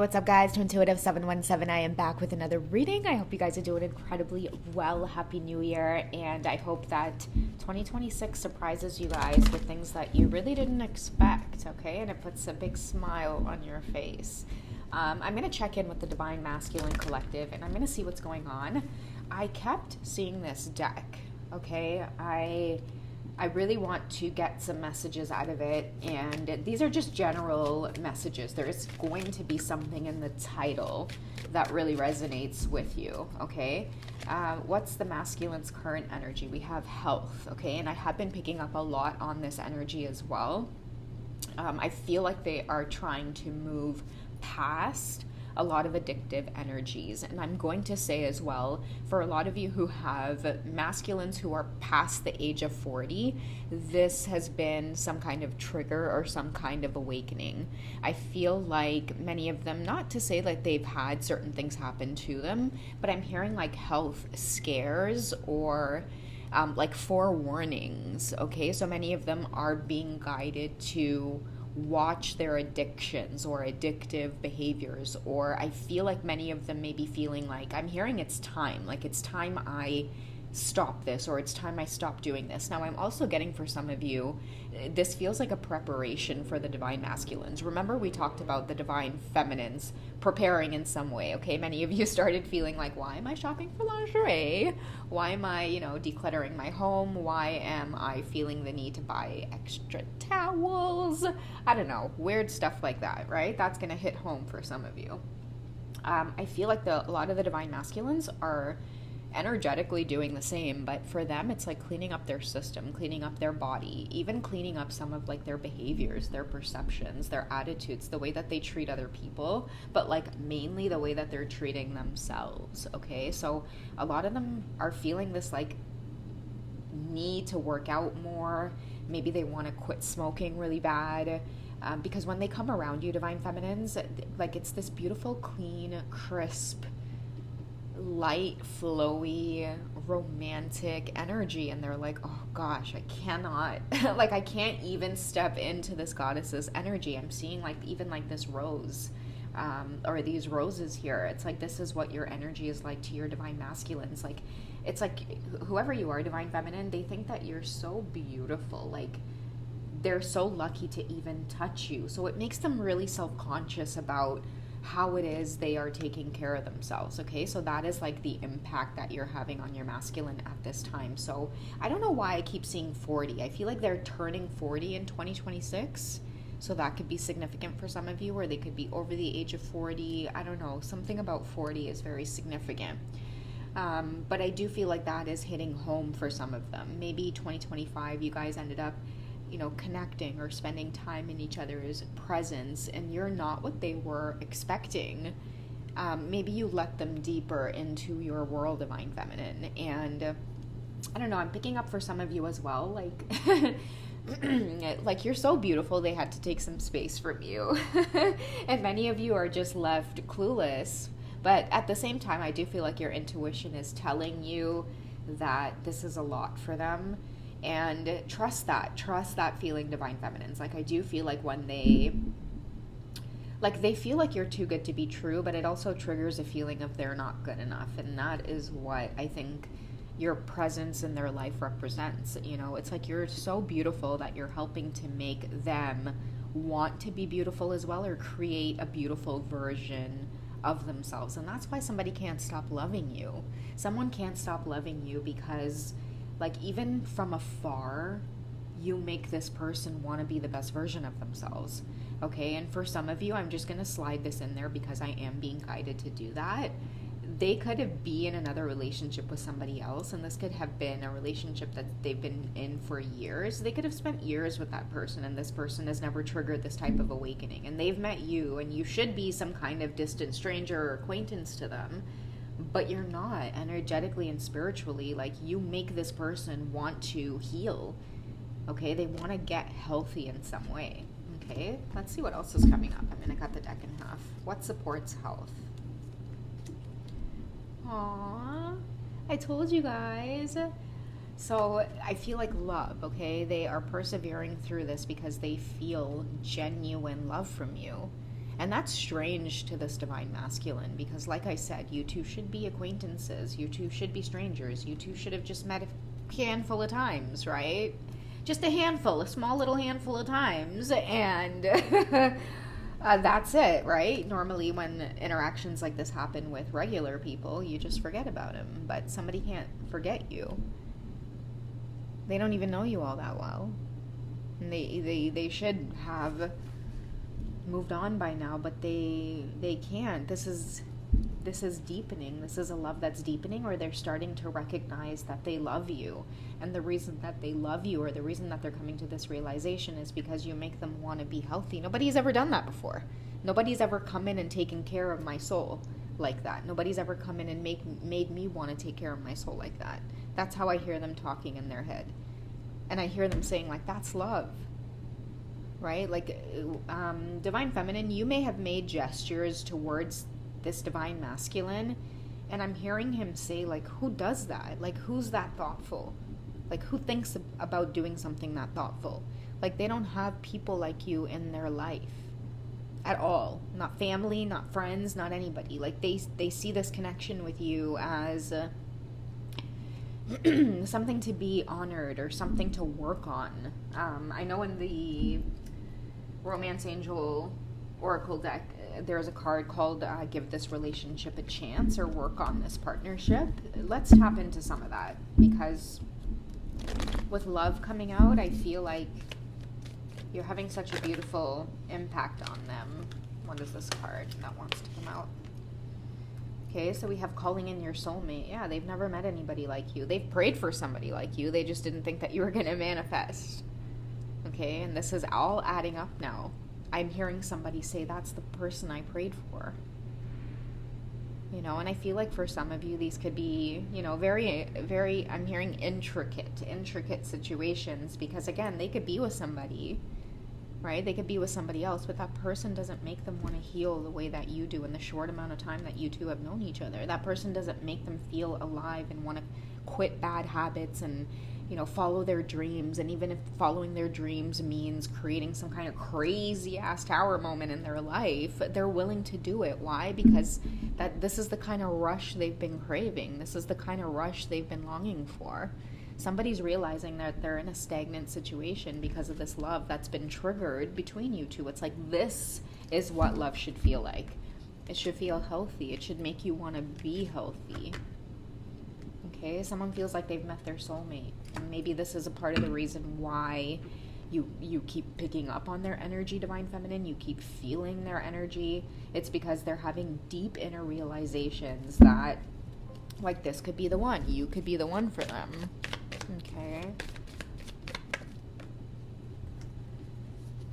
what's up, guys? Twintuitive 717. I am back with another reading. I hope you guys are doing incredibly well. Happy New Year. And I hope that 2026 surprises you guys with things that you really didn't expect, okay? And it puts a big smile on your face. I'm going to check in with the Divine Masculine Collective, and I'm going to see what's going on. I kept seeing this deck, okay? I really want to get some messages out of it, and these are just general messages. There is going to be something in the title that really resonates with you, okay? What's the masculine's current energy? We have health, okay? And I have been picking up a lot on this energy as well. I feel like they are trying to move past a lot of addictive energies. And I'm going to say as well, for a lot of you who have masculines who are past the age of 40, this has been some kind of trigger or some kind of awakening. I feel like many of them, not to say like they've had certain things happen to them, but I'm hearing like health scares or like forewarnings, okay? So many of them are being guided to watch their addictions or addictive behaviors, or I feel like many of them may be feeling like, I'm hearing it's time I stop this, or it's time I stop doing this. Now I'm also getting, for some of you, this feels like a preparation for the Divine Masculines. Remember, we talked about the Divine Feminines preparing in some way, okay? Many of you started feeling like, why am I shopping for lingerie? Why am I, decluttering my home? Why am I feeling the need to buy extra towels? I don't know, weird stuff like that, right? That's gonna hit home for some of you. I feel like a lot of the Divine Masculines are energetically doing the same, but for them it's like cleaning up their system, cleaning up their body, even cleaning up some of like their behaviors, their perceptions, their attitudes, the way that they treat other people, but like mainly the way that they're treating themselves, okay? So a lot of them are feeling this like need to work out more. Maybe they want to quit smoking really bad, because when they come around you, Divine Feminines, like it's this beautiful, clean, crisp, light, flowy, romantic energy, and they're like, oh gosh, I cannot like I can't even step into this goddess's energy. I'm seeing like even like this rose, or these roses here. It's like, this is what your energy is like to your Divine Masculines. Like, it's like whoever you are, Divine Feminine, they think that you're so beautiful, like they're so lucky to even touch you. So it makes them really self-conscious about how it is they are taking care of themselves, okay? So that is like the impact that you're having on your masculine at this time. So I don't know why I keep seeing 40. I feel like they're turning 40 in 2026. So that could be significant for some of you, or they could be over the age of 40. I don't know. Something about 40 is very significant. But I do feel like that is hitting home for some of them. Maybe 2025, you guys ended up connecting or spending time in each other's presence, and you're not what they were expecting. Maybe you let them deeper into your world, Divine Feminine. And I don't know, I'm picking up for some of you as well, like like you're so beautiful, they had to take some space from you. And many of you are just left clueless. But at the same time, I do feel like your intuition is telling you that this is a lot for them. And trust that feeling, Divine Feminines. Like, I do feel like when they feel like you're too good to be true, but it also triggers a feeling of they're not good enough. And that is what I think your presence in their life represents. It's like you're so beautiful that you're helping to make them want to be beautiful as well, or create a beautiful version of themselves. And that's why somebody can't stop loving you. Someone can't stop loving you because, like, even from afar, you make this person want to be the best version of themselves, okay? And for some of you, I'm just going to slide this in there because I am being guided to do that. They could be in another relationship with somebody else, and this could have been a relationship that they've been in for years. They could have spent years with that person, and this person has never triggered this type of awakening. And they've met you, and you should be some kind of distant stranger or acquaintance to them, but you're not energetically and spiritually. Like, you make this person want to heal, okay? They want to get healthy in some way, okay? Let's see what else is coming up. I'm gonna cut the deck in half. What supports health? Aww, I told you guys. So I feel like love, okay? They are persevering through this because they feel genuine love from you. And that's strange to this divine masculine because, like I said, you two should be acquaintances. You two should be strangers. You two should have just met a handful of times, right? Just a handful, a small little handful of times. And that's it, right? Normally when interactions like this happen with regular people, you just forget about them. But somebody can't forget you. They don't even know you all that well. And they should have moved on by now, but they can't. This is deepening. This is a love that's deepening, or they're starting to recognize that they love you. And the reason that they love you, or the reason that they're coming to this realization, is because you make them want to be healthy. Nobody's ever done that before. Nobody's ever come in and taken care of my soul like that. Nobody's ever come in and made me want to take care of my soul like that. That's how I hear them talking in their head. And I hear them saying, like, that's love. Right? Like, divine feminine, you may have made gestures towards this divine masculine, and I'm hearing him say, like, who does that? Like, who's that thoughtful? Like, who thinks about doing something that thoughtful? Like, they don't have people like you in their life at all. Not family, not friends, not anybody. Like, they see this connection with you as something to be honored or something to work on. I know in the Romance Angel Oracle deck, there's a card called Give This Relationship a Chance, or Work on This Partnership. Let's tap into some of that, because with love coming out, I feel like you're having such a beautiful impact on them. What is this card that wants to come out? Okay, so we have calling in your soulmate. Yeah, they've never met anybody like you. They've prayed for somebody like you. They just didn't think that you were going to manifest. Okay, and this is all adding up now. I'm hearing somebody say, that's the person I prayed for. You know, and I feel like for some of you, these could be, you know, very, very, I'm hearing intricate situations, because again, they could be with somebody, right? They could be with somebody else, but that person doesn't make them want to heal the way that you do in the short amount of time that you two have known each other. That person doesn't make them feel alive and want to quit bad habits and, you know, follow their dreams. And even if following their dreams means creating some kind of crazy ass tower moment in their life, they're willing to do it. Why? Because this is the kind of rush they've been craving. This is the kind of rush they've been longing for. Somebody's realizing that they're in a stagnant situation because of this love that's been triggered between you two. It's like, this is what love should feel like. It should feel healthy. It should make you want to be healthy. Okay, someone feels like they've met their soulmate. And maybe this is a part of the reason why you keep picking up on their energy, divine feminine. You keep feeling their energy. It's because they're having deep inner realizations that, like, this could be the one. You could be the one for them. Okay.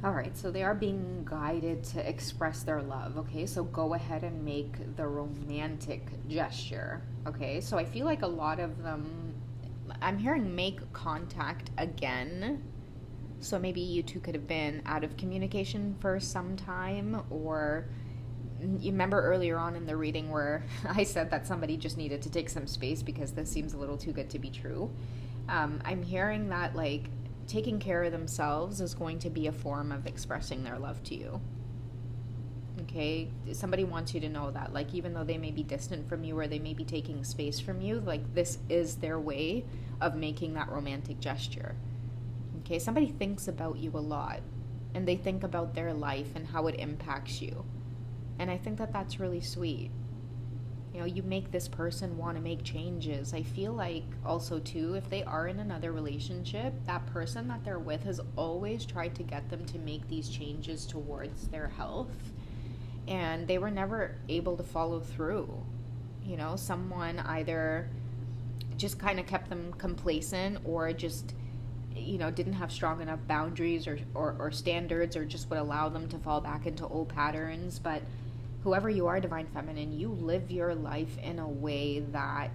All right, so they are being guided to express their love. Okay, so go ahead and make the romantic gesture. Okay, so I feel like a lot of them, I'm hearing make contact again. So maybe you two could have been out of communication for some time, or you remember earlier on in the reading where I said that somebody just needed to take some space because this seems a little too good to be true. I'm hearing that, like, taking care of themselves is going to be a form of expressing their love to you. Okay, somebody wants you to know that, like, even though they may be distant from you or they may be taking space from you, like, this is their way of making that romantic gesture. Okay, somebody thinks about you a lot, and they think about their life and how it impacts you. And I think that that's really sweet. You know, you make this person want to make changes. I feel like also too, if they are in another relationship, that person that they're with has always tried to get them to make these changes towards their health, and they were never able to follow through. You know, someone either just kind of kept them complacent, or just, you know, didn't have strong enough boundaries or standards, or just would allow them to fall back into old patterns. But whoever you are, divine feminine, you live your life in a way that,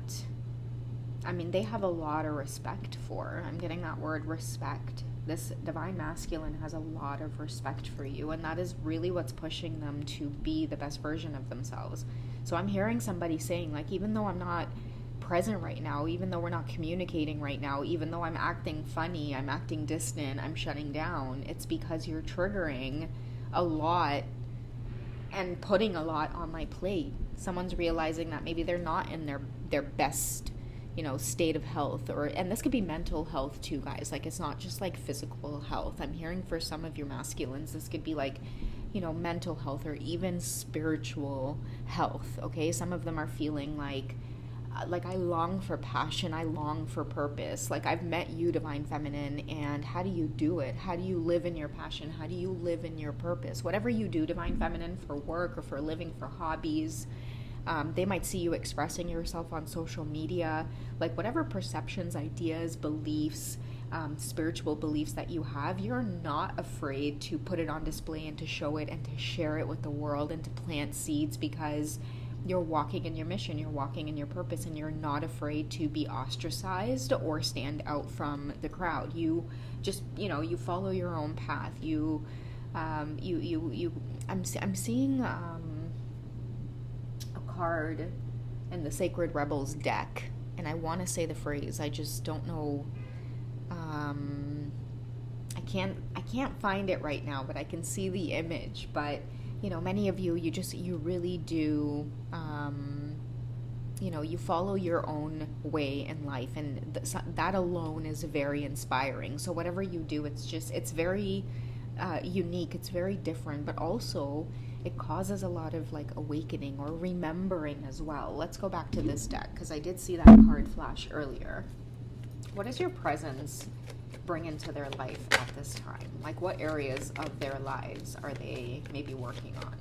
I mean, they have a lot of respect for. I'm getting that word, respect. This divine masculine has a lot of respect for you, and that is really what's pushing them to be the best version of themselves. So I'm hearing somebody saying, like, even though I'm not present right now, even though we're not communicating right now, even though I'm acting funny, I'm acting distant, I'm shutting down, it's because you're triggering a lot and putting a lot on my plate. Someone's realizing that maybe they're not in their best, state of health, and this could be mental health too, guys. Like, it's not just like physical health. I'm hearing for some of your masculines, this could be like, mental health or even spiritual health. Okay, some of them are feeling like I long for passion, I long for purpose. Like, I've met you, Divine Feminine, and how do you do it? How do you live in your passion? How do you live in your purpose? Whatever you do, Divine Feminine, for work or for a living, for hobbies, they might see you expressing yourself on social media. Like, whatever perceptions, ideas, beliefs, spiritual beliefs that you have, you're not afraid to put it on display and to show it and to share it with the world and to plant seeds, because you're walking in your mission, you're walking in your purpose, and you're not afraid to be ostracized or stand out from the crowd. You just, you follow your own path. I'm seeing a card in the Sacred Rebels deck, and I want to say the phrase, I just don't know. I can't find it right now, but I can see the image. But many of you, you really do, you follow your own way in life, and that alone is very inspiring. So whatever you do, it's very unique, it's very different, but also it causes a lot of like awakening or remembering as well. Let's go back to this deck, because I did see that card flash earlier. What does your presence bring into their life at this time? Like, what areas of their lives are they maybe working on?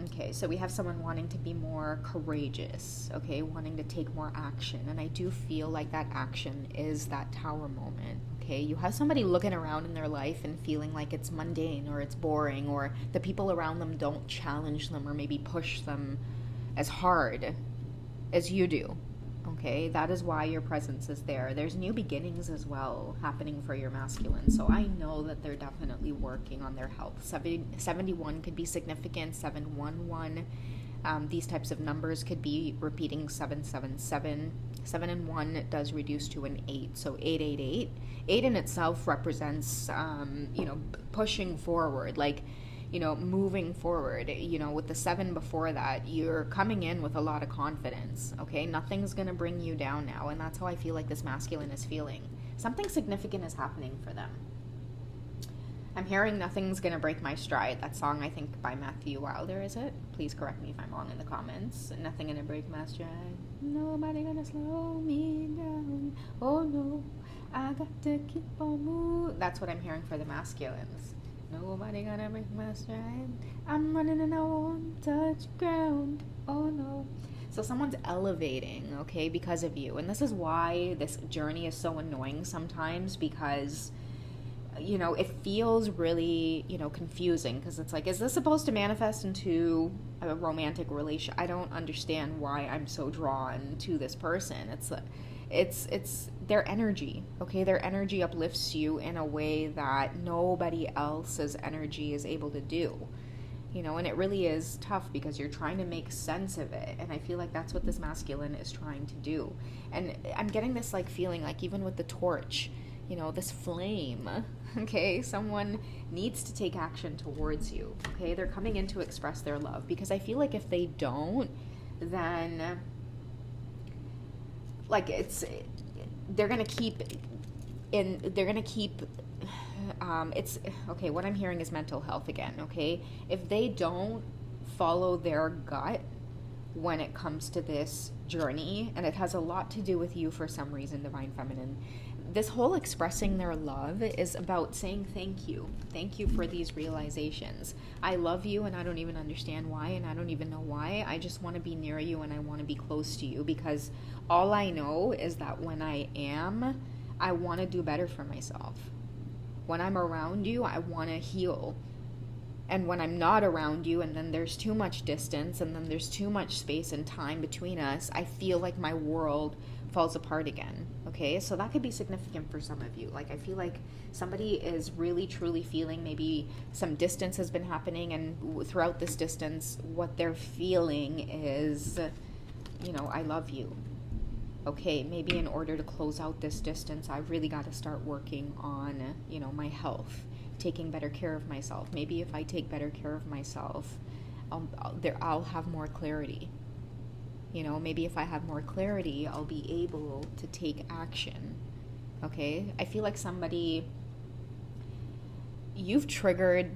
Okay, so we have someone wanting to be more courageous, okay, wanting to take more action. And I do feel like that action is that Tower moment, okay? You have somebody looking around in their life and feeling like it's mundane or it's boring, or the people around them don't challenge them or maybe push them as hard as you do. Okay, that is why your presence is there. There's new beginnings as well happening for your masculine. So I know that they're definitely working on their health. 71 could be significant. 711. These types of numbers could be repeating. 777. 7 and 1 does reduce to an 8. So 888. 8 in itself represents, pushing forward. Like, moving forward. With the 7 before that, you're coming in with a lot of confidence, okay? Nothing's going to bring you down now, and that's how I feel like this masculine is feeling. Something significant is happening for them. I'm hearing Nothing's Going to Break My Stride. That song, I think, by Matthew Wilder, is it? Please correct me if I'm wrong in the comments. Nothing gonna break my stride. Nobody gonna slow me down. Oh, no. I got to keep on moving. That's what I'm hearing for the masculines. Nobody gonna break my stride. I'm running and I won't touch ground. Oh no. So someone's elevating, okay, because of you. And this is why this journey is so annoying sometimes, because, it feels really, confusing, because it's like, is this supposed to manifest into a romantic relation? I don't understand why I'm so drawn to this person. It's their energy, okay? Their energy uplifts you in a way that nobody else's energy is able to do, and it really is tough because you're trying to make sense of it. And I feel like that's what this masculine is trying to do. And I'm getting this like feeling like, even with the torch, this flame, okay? Someone needs to take action towards you, okay? They're coming in to express their love, because I feel like if they don't, then like they're gonna keep it's okay. What I'm hearing is mental health again, okay? If they don't follow their gut when it comes to this journey, and it has a lot to do with you for some reason, Divine Feminine, this whole expressing their love is about saying thank you for these realizations. I love you, and I don't even understand why, and I don't even know why. I just want to be near you, and I want to be close to you, because all I know is that when I want to do better for myself. When I'm around you, I want to heal. And when I'm not around you, and then there's too much distance, and then there's too much space and time between us, I feel like my world falls apart again, okay? So that could be significant for some of you. Like, I feel like somebody is really, truly feeling maybe some distance has been happening, and throughout this distance, what they're feeling is, I love you. okay, maybe in order to close out this distance, I really got to start working on, my health, taking better care of myself. Maybe if I take better care of myself, I'll have more clarity. Maybe if I have more clarity, I'll be able to take action. Okay? I feel like you've triggered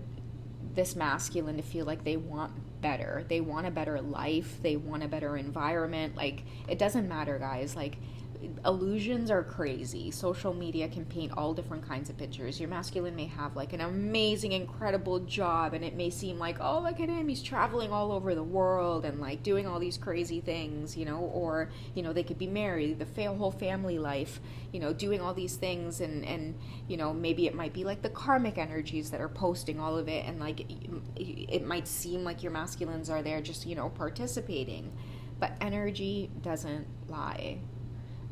this masculine to feel like they want better. They want a better life. They want a better environment. Like, it doesn't matter, guys. Like, illusions are crazy. Social media can paint all different kinds of pictures. Your masculine may have like an amazing, incredible job, and it may seem like, oh, look at him, he's traveling all over the world and like doing all these crazy things, or they could be married, the whole family life, doing all these things, and maybe it might be like the karmic energies that are posting all of it, and like it might seem like your masculines are there just participating, but energy doesn't lie.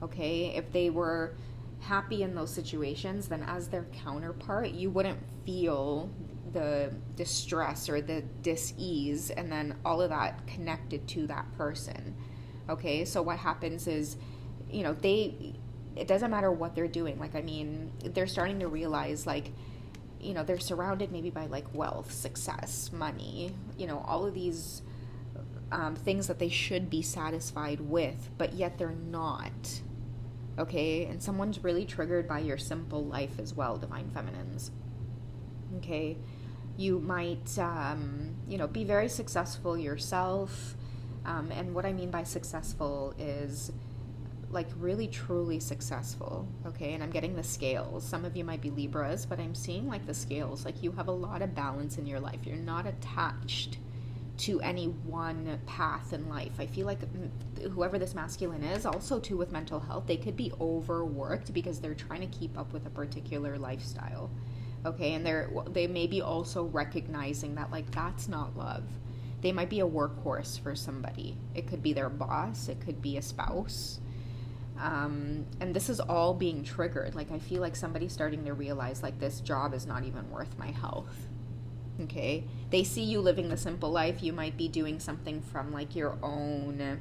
Okay, if they were happy in those situations, then as their counterpart, you wouldn't feel the distress or the dis-ease, and then all of that connected to that person. Okay, so what happens is, it doesn't matter what they're doing. Like, I mean, they're starting to realize, like, they're surrounded maybe by like wealth, success, money, all of these things that they should be satisfied with, but yet they're not. Okay, and someone's really triggered by your simple life as well, Divine Feminines. Okay, you might, be very successful yourself, and what I mean by successful is like really truly successful. Okay, and I'm getting the scales. Some of you might be Libras, but I'm seeing like the scales. Like, you have a lot of balance in your life. You're not attached to any one path in life. I feel like whoever this masculine is, also too with mental health, they could be overworked because they're trying to keep up with a particular lifestyle. Okay, and they may be also recognizing that like that's not love. They might be a workhorse for somebody. It could be their boss, it could be a spouse. And this is all being triggered. Like, I feel like somebody's starting to realize like this job is not even worth my health. Okay, they see you living the simple life. You might be doing something from like your own,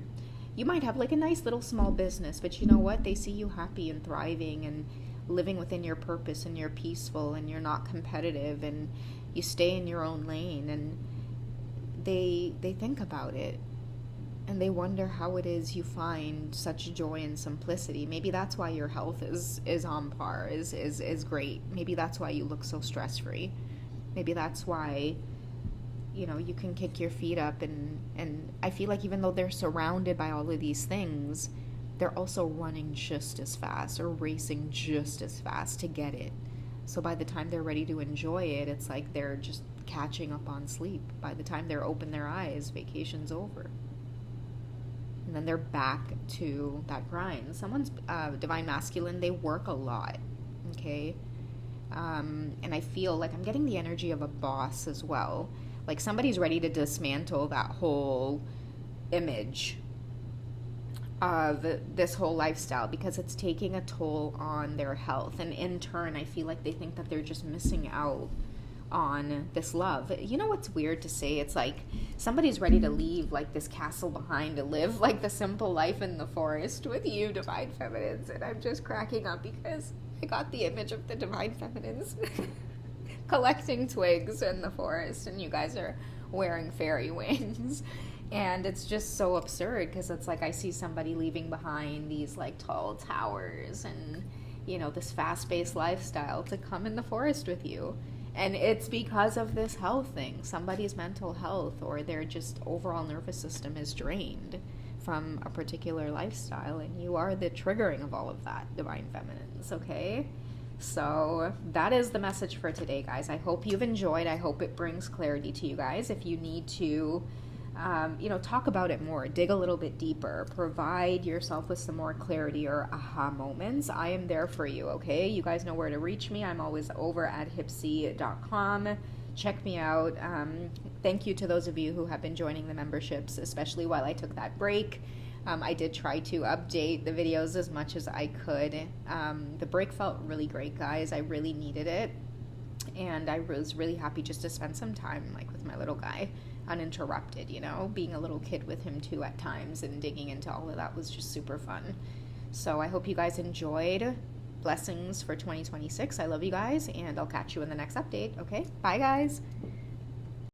you might have like a nice little small business, but you know what, they see you happy and thriving and living within your purpose, and you're peaceful and you're not competitive and you stay in your own lane, and they think about it and they wonder how it is you find such joy and simplicity. Maybe that's why your health is on par, is great. Maybe that's why you look so stress-free. Maybe that's why, you can kick your feet up, and I feel like even though they're surrounded by all of these things, they're also running just as fast or racing just as fast to get it. So by the time they're ready to enjoy it, it's like they're just catching up on sleep. By the time they're open their eyes, vacation's over. And then they're back to that grind. Someone's Divine Masculine, they work a lot, okay? And I feel like I'm getting the energy of a boss as well. Like, somebody's ready to dismantle that whole image of this whole lifestyle because it's taking a toll on their health. And in turn, I feel like they think that they're just missing out on this love. You know what's weird to say? It's like somebody's ready to leave like this castle behind to live like the simple life in the forest with you, Divine Feminines. And I'm just cracking up because I got the image of the Divine Feminines collecting twigs in the forest, and you guys are wearing fairy wings. And it's just so absurd because it's like I see somebody leaving behind these like tall towers and, this fast-paced lifestyle to come in the forest with you. And it's because of this health thing. Somebody's mental health or their just overall nervous system is drained from a particular lifestyle, and you are the triggering of all of that, Divine Feminines, okay? So that is the message for today, guys. I hope you've enjoyed. I hope it brings clarity to you guys. If you need to talk about it more, dig a little bit deeper, provide yourself with some more clarity or aha moments, I am there for you, okay? You guys know where to reach me. I'm always over at hipsy.com. Check me out. Thank you to those of you who have been joining the memberships, especially while I took that break. I did try to update the videos as much as I could. The break felt really great, guys. I really needed it. And I was really happy just to spend some time like with my little guy uninterrupted, being a little kid with him too at times, and digging into all of that was just super fun. So I hope you guys enjoyed. Blessings for 2026. I love you guys, and I'll catch you in the next update. Okay, bye guys.